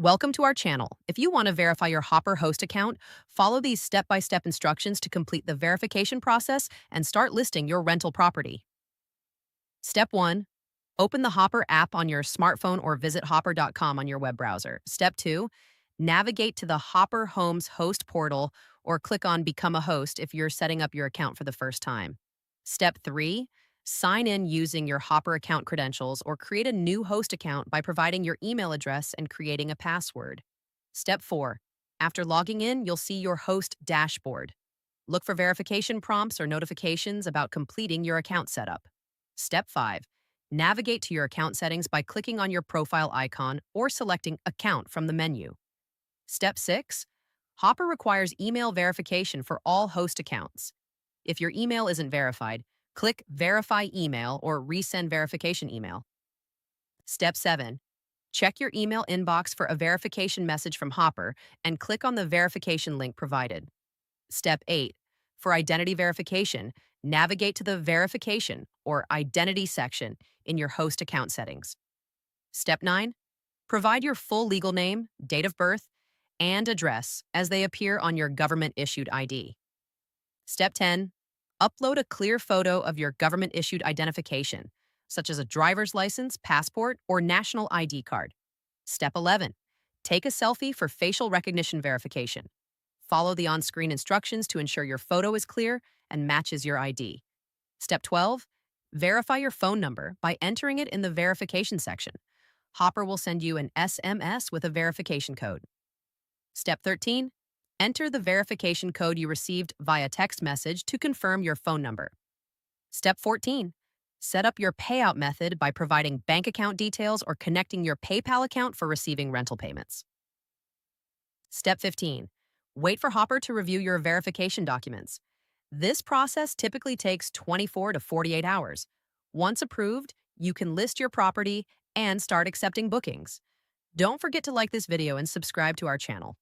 Welcome to our channel. If you want to verify your Hopper host account, follow these step-by-step instructions to complete the verification process and start listing your rental property. Step 1. Open the Hopper app on your smartphone or visit hopper.com on your web browser. Step 2. Navigate to the Hopper Homes host portal or click on Become a Host if you're setting up your account for the first time. Step 3. Sign in using your Hopper account credentials or create a new host account by providing your email address and creating a password. Step 4. After logging in, you'll see your host dashboard. Look for verification prompts or notifications about completing your account setup. Step 5. Navigate to your account settings by clicking on your profile icon or selecting Account from the menu. Step 6. Hopper requires email verification for all host accounts. If your email isn't verified, click Verify Email or Resend Verification Email. Step 7. Check your email inbox for a verification message from Hopper and click on the verification link provided. Step 8. For identity verification, navigate to the Verification or Identity section in your host account settings. Step 9. Provide your full legal name, date of birth, and address as they appear on your government-issued ID. Step 10. Upload a clear photo of your government-issued identification, such as a driver's license, passport, or national ID card. Step 11. Take a selfie for facial recognition verification. Follow the on-screen instructions to ensure your photo is clear and matches your ID. Step 12. Verify your phone number by entering it in the verification section. Hopper will send you an SMS with a verification code. Step 13. Enter the verification code you received via text message to confirm your phone number. Step 14. Set up your payout method by providing bank account details or connecting your PayPal account for receiving rental payments. Step 15. Wait for Hopper to review your verification documents. This process typically takes 24 to 48 hours. Once approved, you can list your property and start accepting bookings. Don't forget to like this video and subscribe to our channel.